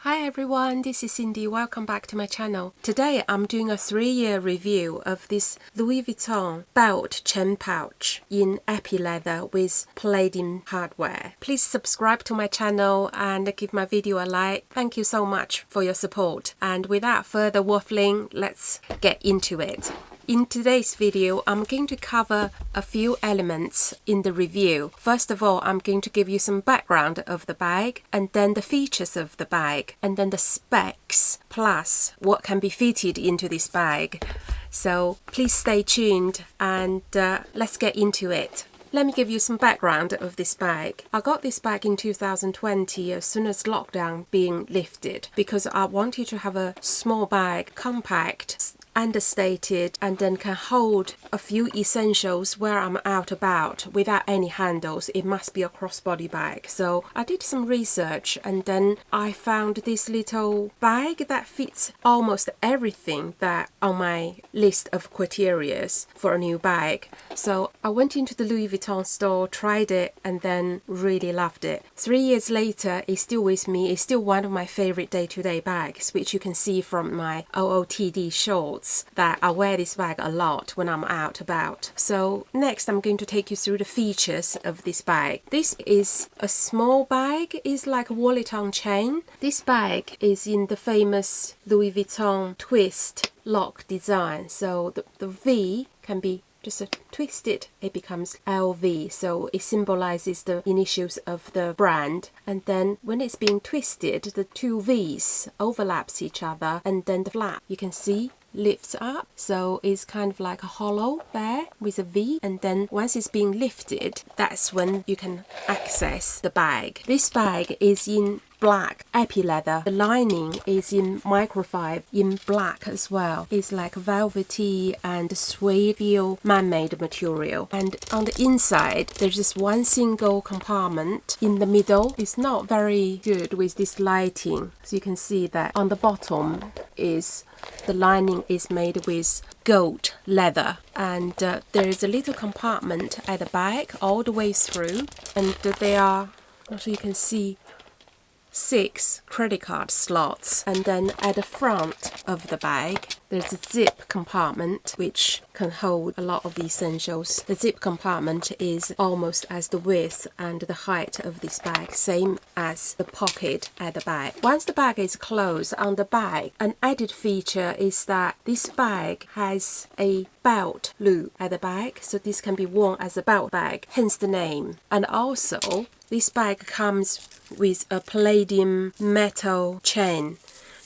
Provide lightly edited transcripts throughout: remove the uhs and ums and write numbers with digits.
Hi everyone, this is Cindy. Welcome back to my channel. Today I'm doing a 3-year review of this Louis Vuitton belt chain pouch in epi leather with palladium hardware. Please subscribe to my channel and give my video a like. Thank you so much for your support. And without further waffling, let's get into it. In today's video, I'm going to cover a few elements in the review. First of all, I'm going to give you some background of the bag, and then the features of the bag, and then the specs, plus what can be fitted into this bag. So please stay tuned and let's get into it. Let me give you some background of this bag. I got this bag in 2020 as soon as lockdown being lifted because I wanted to have a small bag, compact, understated, and then can hold a few essentials where I'm out about without any handles. It must be a crossbody bag. So I did some research and then I found this little bag that fits almost everything that on my list of criteria for a new bag. So I went into the Louis Vuitton store, tried it, and then really loved it. 3 years later, it's still with me. It's still one of my favorite day-to-day bags, which you can see from my OOTD shorts that I wear this bag a lot when I'm out about. So next I'm going to take you through the features of this bag. This is a small bag. It's like a wallet on chain. This bag is in the famous Louis Vuitton twist lock design. So the V can be just twisted, it becomes LV, so it symbolizes the initials of the brand. And then when it's being twisted, the two V's overlaps each other, and then the flap, you can see, lifts up, so it's kind of like a hollow there with a V, and then once it's being lifted, that's when you can access the bag. This bag is in black epi leather. The lining is in microfiber in black as well. It's like velvety and suede feel man-made material. And on the inside, there's just one single compartment in the middle. It's not very good with this lighting. So you can see that on the bottom is the lining is made with gold leather, and there is a little compartment at the back all the way through, and there are, also you can see, 6 credit card slots. And then at the front of the bag there's a zip compartment which can hold a lot of the essentials. The zip compartment is almost as the width and the height of this bag, same as the pocket at the back. Once the bag is closed, on the bag, an added feature is that this bag has a belt loop at the back, so this can be worn as a belt bag, hence the name. And also this bag comes with a palladium metal chain.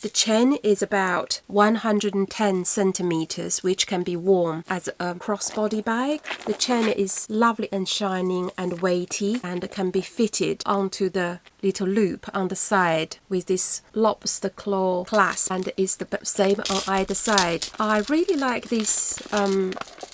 The chain is about 110 centimeters, which can be worn as a crossbody bag. The chain is lovely and shining and weighty, and can be fitted onto the little loop on the side with this lobster claw clasp, and it's the same on either side. I really like this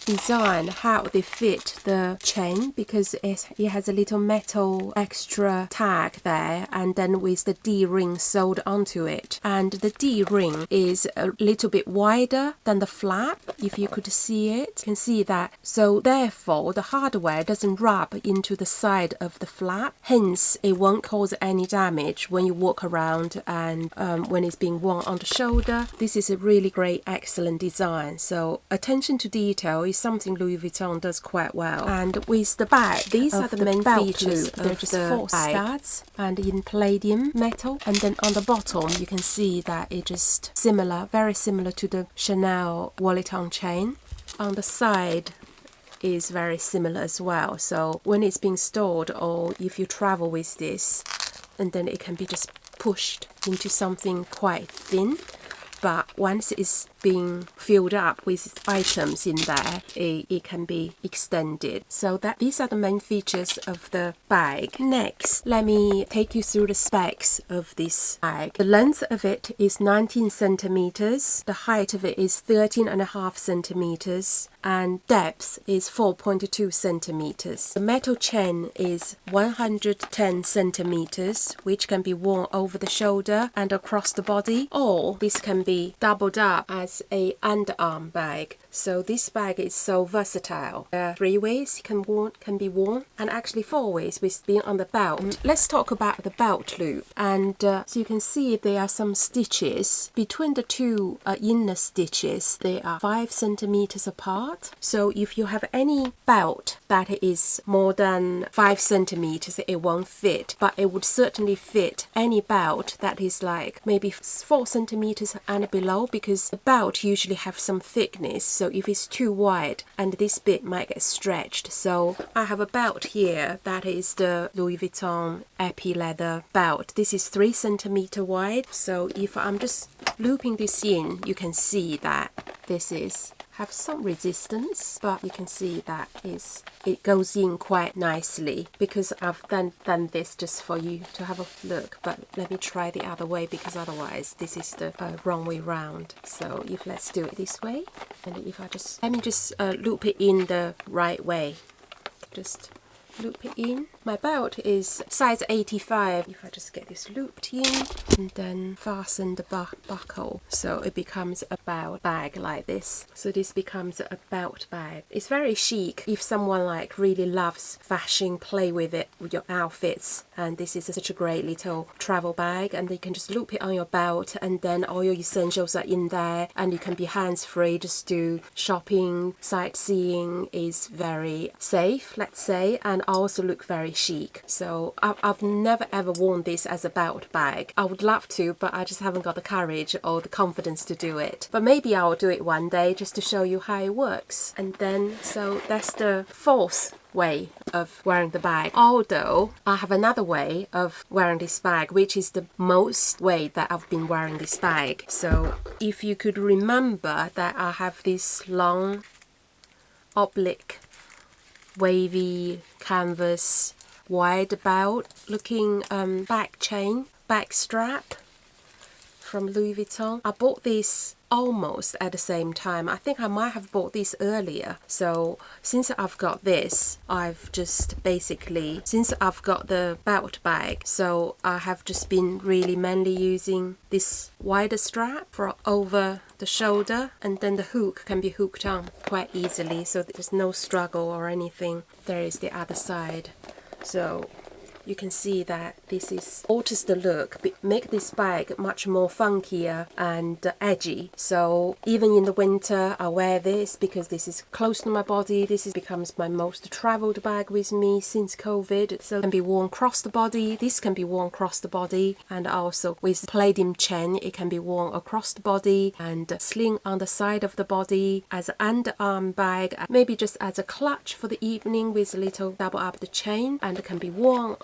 design, how they fit the chain, because it has a little metal extra tag there, and then with the D-ring sewed onto it. And the D-ring is a little bit wider than the flap, if you could see it. You can see that. So therefore the hardware doesn't rub into the side of the flap, hence it won't cause any damage when you walk around and when it's being worn on the shoulder. This is a really great, excellent design. So attention to detail is something Louis Vuitton does quite well. And with the bag, these are the main features. There are just 4 studs and in palladium metal, and then on the bottom you can see that it's just similar, very similar to the Chanel wallet on chain. On the side is very similar as well, so when it's being stored or if you travel with this, and then it can be just pushed into something quite thin, but once it's being filled up with items in there, it can be extended. So that these are the main features of the bag. Next, let me take you through the specs of this bag. The length of it is 19 centimeters, the height of it is 13.5 centimeters, and depth is 4.2 centimeters. The metal chain is 110 centimeters, which can be worn over the shoulder and across the body, or this can be doubled up as a underarm bag. So this bag is so versatile. There are 3 ways it can be worn, and actually 4 ways with being on the belt. Let's talk about the belt loop. And so you can see there are some stitches between the 2 inner stitches. They are 5 centimeters apart. So if you have any belt that is more than 5 centimeters, it won't fit, but it would certainly fit any belt that is like maybe 4 centimeters and below, because the belt usually have some thickness. So if it's too wide, and this bit might get stretched. So I have a belt here that is the Louis Vuitton epi leather belt. This is 3 centimeter wide. So if I'm just looping this in, you can see that this is have some resistance, but you can see that it goes in quite nicely, because I've done this just for you to have a look. But let me try the other way, because otherwise this is the wrong way round. So if let's do it this way, and if I just let me just loop it in the right way, just loop it in. My belt is size 85. If I just get this looped in and then fasten the buckle, so it becomes a belt bag like this. So this becomes a belt bag. It's very chic if someone like really loves fashion, play with it with your outfits. And this is such a great little travel bag, and you can just loop it on your belt, and then all your essentials are in there, and you can be hands-free, just do shopping, sightseeing. Is very safe, let's say, and also look very chic. So I've never ever worn this as a belt bag. I would love to, but I just haven't got the courage or the confidence to do it. But maybe I'll do it one day just to show you how it works. And then, so that's the 4th way of wearing the bag. Although I have another way of wearing this bag, which is the most way that I've been wearing this bag. So if you could remember that I have this long oblique wavy canvas wide belt looking back chain, back strap from Louis Vuitton. I bought this almost at the same time. I think I might have bought this earlier. So since I've got this, I've just basically, since I've got the belt bag, so I have just been really mainly using this wider strap for over the shoulder, and then the hook can be hooked on quite easily, so there's no struggle or anything. There is the other side. So you can see that this is alters the look, make this bag much more funkier and edgy. So even in the winter I wear this because this is close to my body. This becomes my most traveled bag with me since COVID. So it can be worn across the body. This can be worn across the body, and also with palladium chain it can be worn across the body and sling on the side of the body as an underarm bag, maybe just as a clutch for the evening with a little double up the chain, and it can be worn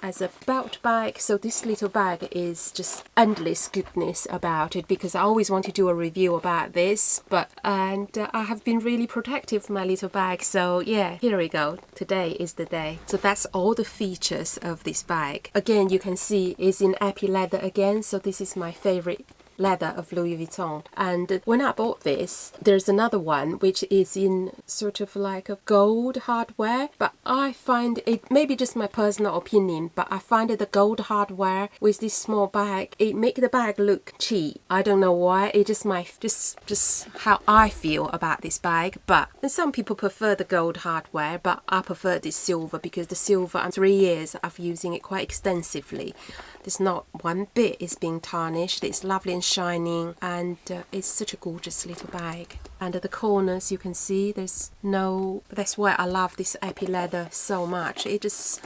as a belt bag. So this little bag is just endless goodness about it, because I always want to do a review about this, and I have been really protective of my little bag. So yeah, here we go. Today is the day. So that's all the features of this bag. Again, you can see it's in epi leather again. So this is my favorite leather of Louis Vuitton. And when I bought this, there's another one which is in sort of like a gold hardware, but I find it, maybe just my personal opinion, but I find that the gold hardware with this small bag, it make the bag look cheap. I don't know why. It just just how I feel about this bag. But and some people prefer the gold hardware, but I prefer this silver, because the silver, and 3 years I've using it quite extensively. There's not one bit is being tarnished. It's lovely and shining, and it's such a gorgeous little bag. And at the corners you can see there's no, that's why I love this epi leather so much. It's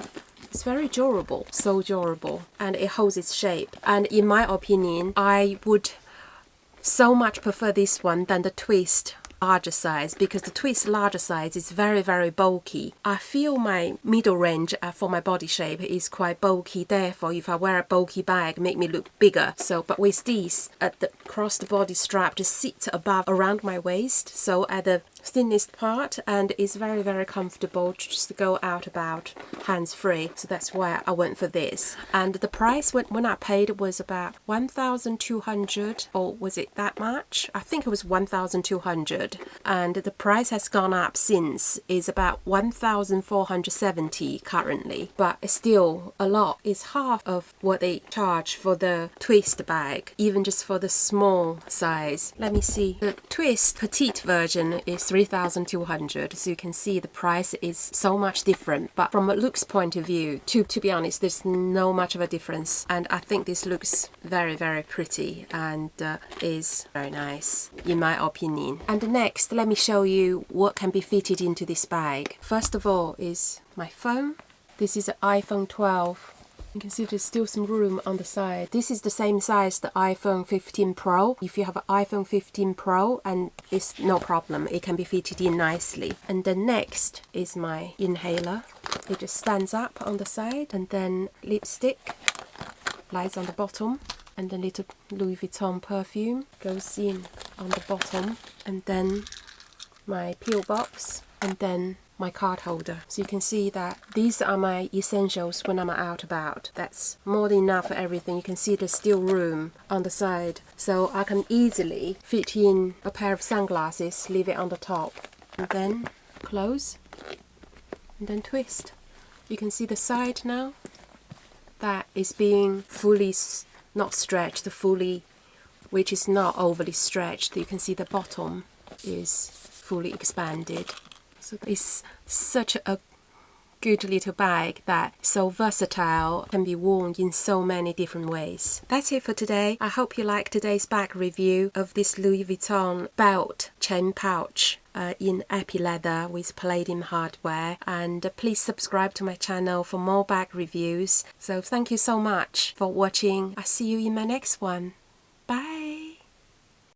very durable, so durable, and it holds its shape. And in my opinion, I would so much prefer this one than the twist larger size, because the twist larger size is very, very bulky. I feel my middle range for my body shape is quite bulky, therefore if I wear a bulky bag, make me look bigger. So but with these, at the across the body strap just sits above around my waist, so at the thinnest part, and is very, very comfortable just to go out about hands-free. So that's why I went for this. And the price when I paid was about 1,200, or was it that much? I think it was 1,200, and the price has gone up since. Is about 1,470 currently, but it's still a lot. It's half of what they charge for the twist bag, even just for the small small size. Let me see. The twist petite version is 3,200. So you can see the price is so much different. But from a looks point of view, to be honest, there's no much of a difference. And I think this looks very, very pretty and is very nice in my opinion. And next, let me show you what can be fitted into this bag. First of all is my phone. This is an iPhone 12. You can see there's still some room on the side. This is the same size as the iPhone 15 Pro. If you have an iPhone 15 Pro, and it's no problem, it can be fitted in nicely. And then next is my inhaler. It just stands up on the side, and then lipstick lies on the bottom, and then little Louis Vuitton perfume goes in on the bottom, and then my pill box, and then my card holder. So you can see that these are my essentials when I'm out about. That's more than enough for everything. You can see there's still room on the side, so I can easily fit in a pair of sunglasses, leave it on the top, and then close, and then twist. You can see the side now that is being fully not stretched, fully, which is not overly stretched. You can see the bottom is fully expanded. So it's such a good little bag that's so versatile, can be worn in so many different ways. That's it for today. I hope you liked today's bag review of this Louis Vuitton belt chain pouch in epi leather with palladium hardware. And please subscribe to my channel for more bag reviews. So thank you so much for watching. I'll see you in my next one.